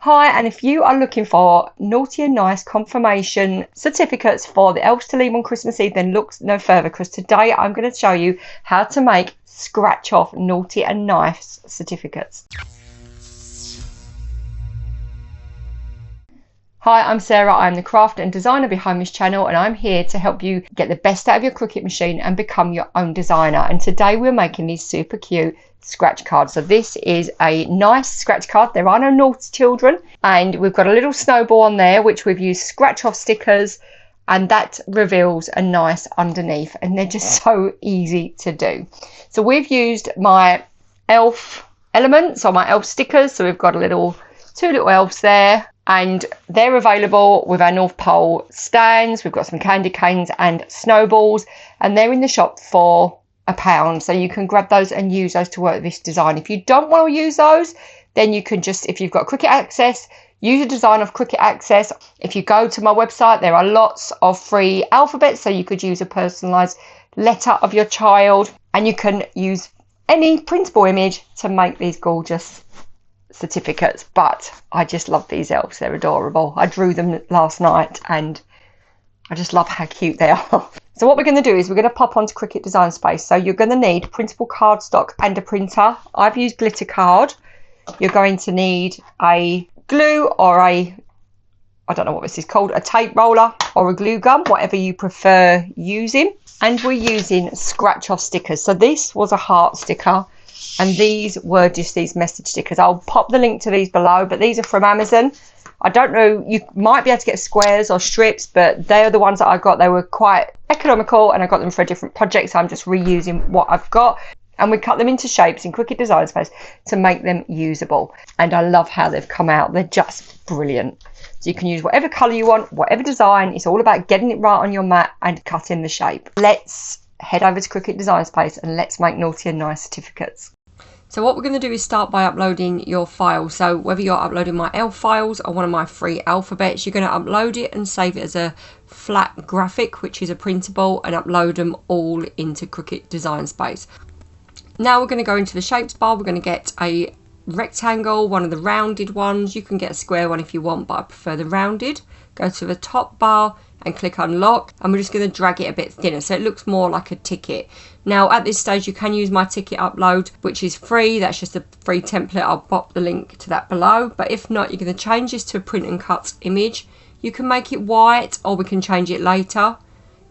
Hi, and if you are looking for naughty and nice confirmation certificates for the elves to leave on Christmas Eve, then look no further, because today I'm going to show you how to make scratch off naughty and nice certificates. Hi, I'm Sarah. I'm the crafter and designer behind this channel, and I'm here to help you get the best out of your Cricut machine and become your own designer. And today we're making these super cute scratch cards. So this is a nice scratch card. There are no naughty children, and we've got a little snowball on there which we've used scratch off stickers, and that reveals a nice underneath, and they're just so easy to do. So we've used my elf elements or my elf stickers. So we've got two little elves there, and they're available with our North Pole stands. We've got some candy canes and snowballs, and they're in the shop for £1. So you can grab those and use those to work this design. If you don't want to use those, then you can just, if you've got Cricut Access, use a design of Cricut Access. If you go to my website, there are lots of free alphabets, so you could use a personalised letter of your child, and you can use any printable image to make these gorgeous certificates. But I just love these elves. They're adorable. I drew them last night and I just love how cute they are. So what we're going to do is we're going to pop onto Cricut Design Space. So you're going to need printable cardstock and a printer. I've used glitter card. You're going to need a glue or I don't know what this is called, a tape roller or a glue gun, whatever you prefer using. And we're using scratch off stickers. So this was a heart sticker, and these were just these message stickers. I'll pop the link to these below, but these are from Amazon. I don't know, you might be able to get squares or strips, but they are the ones that I got. They were quite economical, and I got them for a different project, so I'm just reusing what I've got. And we cut them into shapes in Cricut Design Space to make them usable. And I love how they've come out. They're just brilliant. So you can use whatever colour you want, whatever design. It's all about getting it right on your mat and cutting the shape. Let's head over to Cricut Design Space and let's make naughty and nice certificates. So what we're going to do is start by uploading your file. So whether you're uploading my elf files or one of my free alphabets, you're going to upload it and save it as a flat graphic, which is a printable, and upload them all into Cricut Design Space. Now we're going to go into the shapes bar. We're going to get a rectangle, one of the rounded ones. You can get a square one if you want, but I prefer the rounded. Go to the top bar and click unlock, and we're just going to drag it a bit thinner so it looks more like a ticket. Now at this stage you can use my ticket upload, which is free. That's just a free template. I'll pop the link to that below. But if not, you're going to change this to a print and cut image. You can make it white, or we can change it later.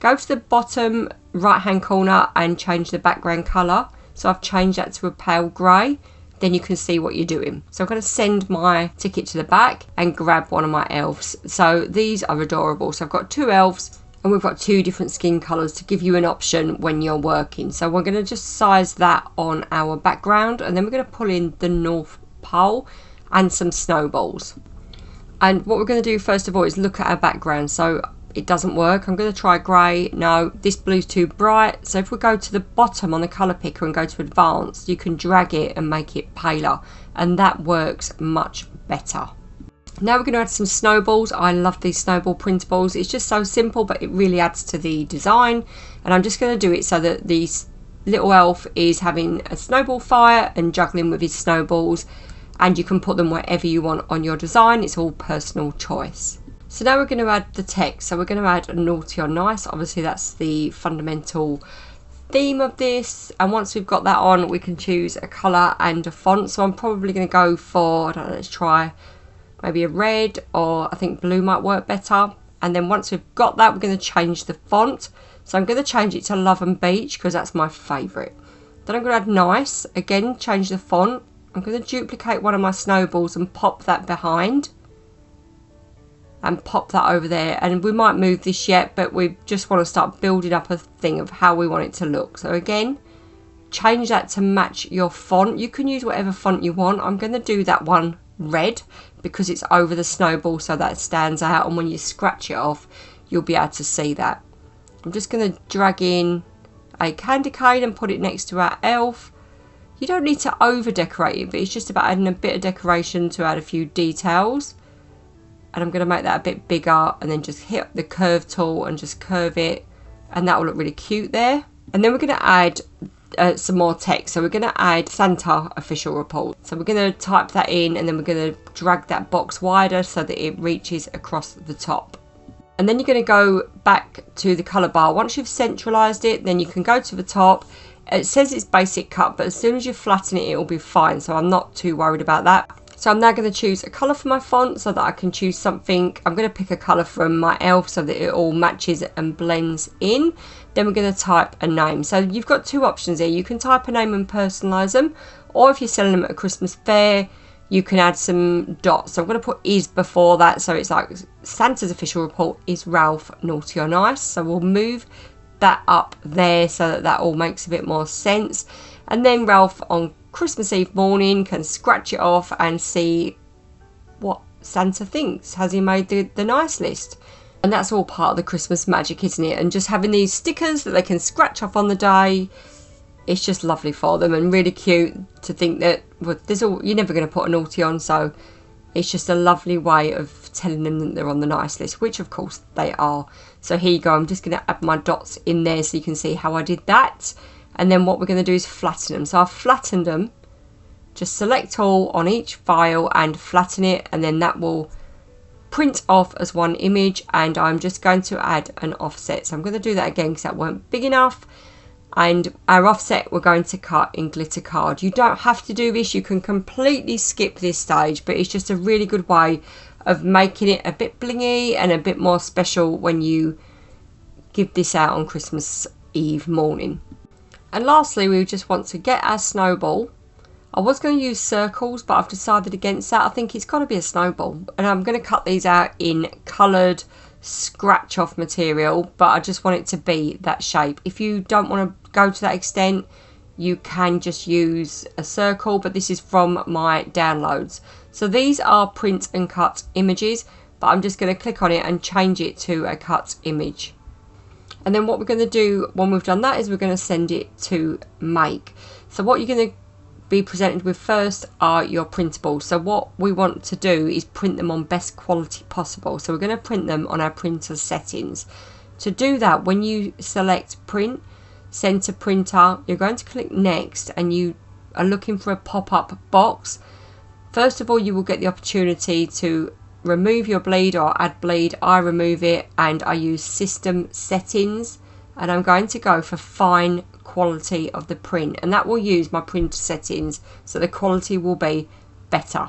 Go to the bottom right hand corner and change the background colour. So I've changed that to a pale grey. Then you can see what you're doing. So I'm going to send my ticket to the back and grab one of my elves. So these are adorable. So I've got two elves, and we've got two different skin colours to give you an option when you're working. So we're going to just size that on our background, and then we're going to pull in the North Pole and some snowballs. And what we're going to do first of all is look at our background. So it doesn't work. I'm going to try grey. No, this blue's too bright. So if we go to the bottom on the colour picker and go to advanced, you can drag it and make it paler, and that works much better. Now we're going to add some snowballs. I love these snowball printables. It's just so simple, but it really adds to the design. And I'm just going to do it so that this little elf is having a snowball fire and juggling with his snowballs, and you can put them wherever you want on your design. It's all personal choice. So now we're going to add the text. So we're going to add a naughty or nice. Obviously that's the fundamental theme of this. And once we've got that on, we can choose a colour and a font. So I'm probably going to go for, I don't know, let's try maybe a red, or I think blue might work better. And then once we've got that, we're going to change the font. So I'm going to change it to Love and Beach because that's my favourite. Then I'm going to add nice. Again, change the font. I'm going to duplicate one of my snowballs and pop that behind. And pop that over there, and we might move this yet, but we just want to start building up a thing of how we want it to look. So again, change that to match your font. You can use whatever font you want. I'm going to do that one red because it's over the snowball, so that stands out, and when you scratch it off you'll be able to see that. I'm just going to drag in a candy cane and put it next to our elf. You don't need to over decorate it, but it's just about adding a bit of decoration to add a few details. And I'm going to make that a bit bigger, and then just hit the curve tool and just curve it, and that will look really cute there. And then we're going to add some more text. So we're going to add Santa official report. So we're going to type that in, and then we're going to drag that box wider so that it reaches across the top. And then you're going to go back to the colour bar. Once you've centralised it, then you can go to the top. It says it's basic cut, but as soon as you flatten it, it will be fine. So I'm not too worried about that. So I'm now going to choose a colour for my font so that I can choose something. I'm going to pick a colour from my elves so that it all matches and blends in. Then we're going to type a name. So you've got two options here. You can type a name and personalise them, or if you're selling them at a Christmas fair, you can add some dots. So I'm going to put is before that, so it's like Santa's official report is Ralph naughty or nice. So we'll move that up there so that that all makes a bit more sense. And then Ralph on Christmas Eve morning can scratch it off and see what Santa thinks. Has he made the nice list? And that's all part of the Christmas magic, isn't it? And just having these stickers that they can scratch off on the day, it's just lovely for them and really cute to think that, well, you're never going to put a naughty on, so it's just a lovely way of telling them that they're on the nice list, which of course they are. So here you go, I'm just going to add my dots in there so you can see how I did that. And then what we're going to do is flatten them. So I've flattened them. Just select all on each file and flatten it, and then that will print off as one image. And I'm just going to add an offset. So I'm going to do that again because that weren't big enough. And our offset we're going to cut in glitter card. You don't have to do this, you can completely skip this stage, but it's just a really good way of making it a bit blingy and a bit more special when you give this out on Christmas Eve morning. And lastly, we just want to get our snowball. I was going to use circles, but I've decided against that. I think it's got to be a snowball, and I'm going to cut these out in coloured scratch off material, but I just want it to be that shape. If you don't want to go to that extent, you can just use a circle, but this is from my downloads. So these are print and cut images, but I'm just going to click on it and change it to a cut image. And then what we're going to do when we've done that is we're going to send it to make. So what you're going to be presented with first are your printables. So what we want to do is print them on best quality possible. So we're going to print them on our printer settings. To do that, when you select print, send to printer, you're going to click next, and you are looking for a pop-up box. First of all, you will get the opportunity to remove your bleed or add bleed. I remove it and I use system settings, and I'm going to go for fine quality of the print, and that will use my print settings so the quality will be better.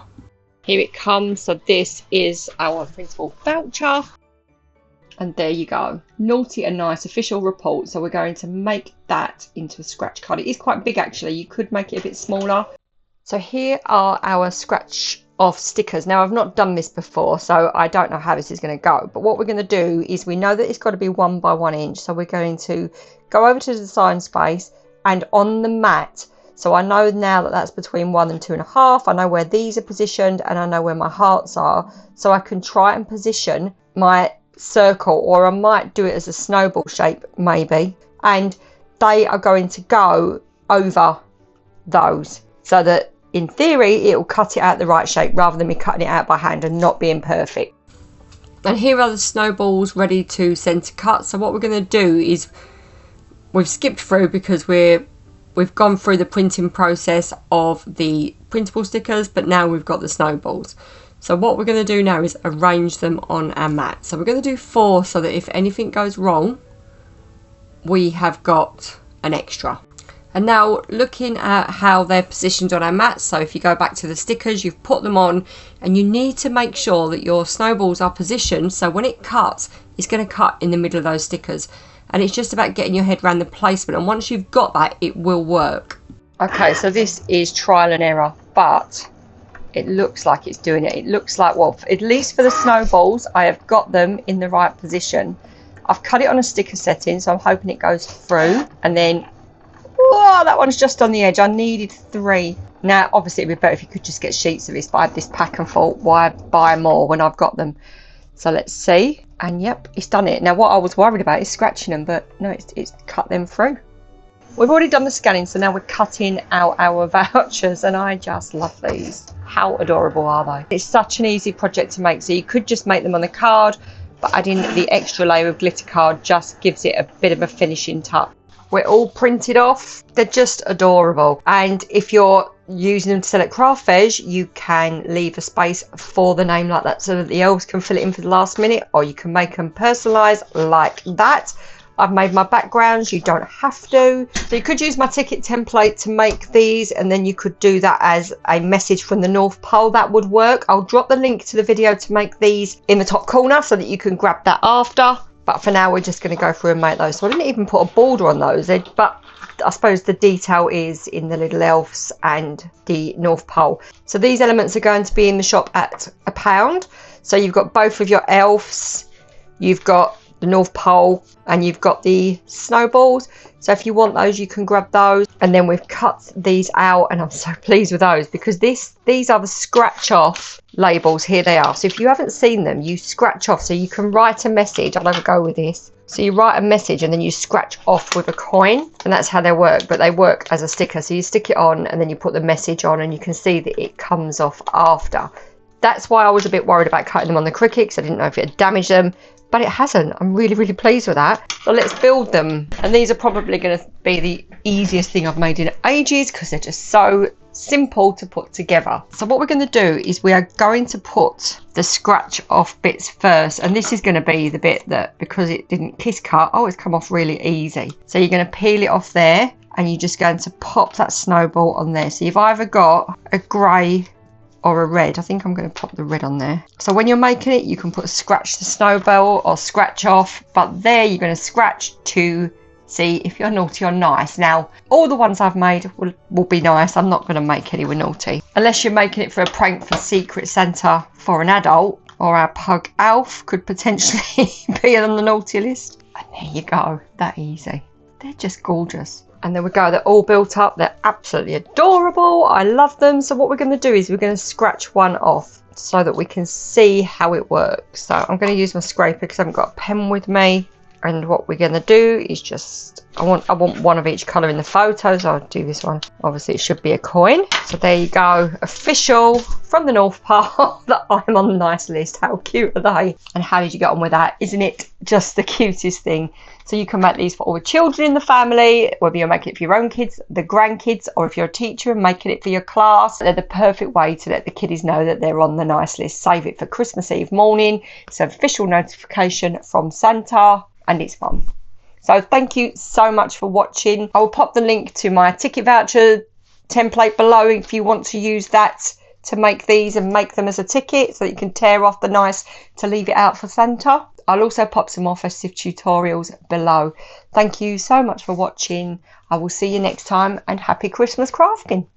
Here it comes. So this is our printable voucher, and there you go, naughty and nice official report. So we're going to make that into a scratch card. It is quite big actually, you could make it a bit smaller. So here are our scratch off stickers. Now I've not done this before, so I don't know how this is going to go, but what we're going to do is, we know that it's got to be 1 by 1 inch, so we're going to go over to the Design Space and on the mat. So I know now that that's between 1 and 2.5. I know where these are positioned and I know where my hearts are, so I can try and position my circle, or I might do it as a snowball shape maybe, and they are going to go over those so that in theory it will cut it out the right shape rather than me cutting it out by hand and not being perfect. And here are the snowballs ready to send to cut. So what we're going to do is, we've skipped through because we've gone through the printing process of the printable stickers, but now we've got the snowballs. So what we're going to do now is arrange them on our mat. So we're going to do 4 so that if anything goes wrong, we have got an extra. And now looking at how they're positioned on our mat, so if you go back to the stickers, you've put them on, and you need to make sure that your snowballs are positioned so when it cuts, it's going to cut in the middle of those stickers. And it's just about getting your head around the placement, and once you've got that, it will work. Okay, so this is trial and error, but it looks like it's doing it. It looks like, well, at least for the snowballs, I have got them in the right position. I've cut it on a sticker setting, so I'm hoping it goes through, and then, oh, that one's just on the edge. I needed 3. Now, obviously, it'd be better if you could just get sheets of this, but I had this pack and thought, why buy more when I've got them? So let's see. And yep, it's done it. Now, what I was worried about is scratching them, but no, it's cut them through. We've already done the scanning, so now we're cutting out our vouchers, and I just love these. How adorable are they? It's such an easy project to make, so you could just make them on the card, but adding the extra layer of glitter card just gives it a bit of a finishing touch. we're all printed off. They're just adorable. And if you're using them to sell at Craft Fairs, you can leave a space for the name like that so that the elves can fill it in for the last minute, or you can make them personalised like that. I've made my backgrounds, you don't have to. So you could use my ticket template to make these, and then you could do that as a message from the North Pole. That would work. I'll drop the link to the video to make these in the top corner so that you can grab that after. But for now, we're just going to go through and make those. So I didn't even put a border on those, but I suppose the detail is in the little elves and the North Pole. So these elements are going to be in the shop at £1. So you've got both of your elves, you've got the North Pole, and you've got the snowballs. So if you want those, you can grab those. And then we've cut these out, and I'm so pleased with those because these are the scratch off labels. Here they are. So if you haven't seen them, you scratch off. So you can write a message. I'll have a go with this. So you write a message and then you scratch off with a coin, and that's how they work. But they work as a sticker. So you stick it on and then you put the message on, and you can see that it comes off after. That's why I was a bit worried about cutting them on the Cricut, because I didn't know if it had damaged them. But it hasn't. I'm really, really pleased with that. So let's build them. And these are probably going to be the easiest thing I've made in ages because they're just so simple to put together. So what we're going to do is we are going to put the scratch off bits first. And this is going to be the bit that, because it didn't kiss cut, oh, it's come off really easy. So you're going to peel it off there, and you're just going to pop that snowball on there. So you've either got a grey or a red. I think I'm going to pop the red on there. So when you're making it, you can put scratch the snowball or scratch off, but there you're going to scratch to see if you're naughty or nice. Now, all the ones I've made will be nice. I'm not going to make any with naughty. Unless you're making it for a prank for Secret Santa for an adult, or our pug Alf could potentially be on the naughty list. And there you go. That easy. They're just gorgeous. And there we go, they're all built up. They're absolutely adorable. I love them. So what we're going to do is we're going to scratch one off so that we can see how it works. So I'm going to use my scraper because I haven't got a pen with me. And what we're going to do is just, I want one of each colour in the photo, so I'll do this one. Obviously it should be a coin. So there you go, official from the North Pole that I'm on the nice list. How cute are they? And how did you get on with that? Isn't it just the cutest thing? So you can make these for all the children in the family, whether you're making it for your own kids, the grandkids, or if you're a teacher and making it for your class. They're the perfect way to let the kiddies know that they're on the nice list. Save it for Christmas Eve morning. It's an official notification from Santa, and it's fun. So thank you so much for watching. I will pop the link to my ticket voucher template below if you want to use that to make these and make them as a ticket so that you can tear off the nice to leave it out for Santa. I'll also pop some more festive tutorials below. Thank you so much for watching. I will see you next time, and happy Christmas crafting.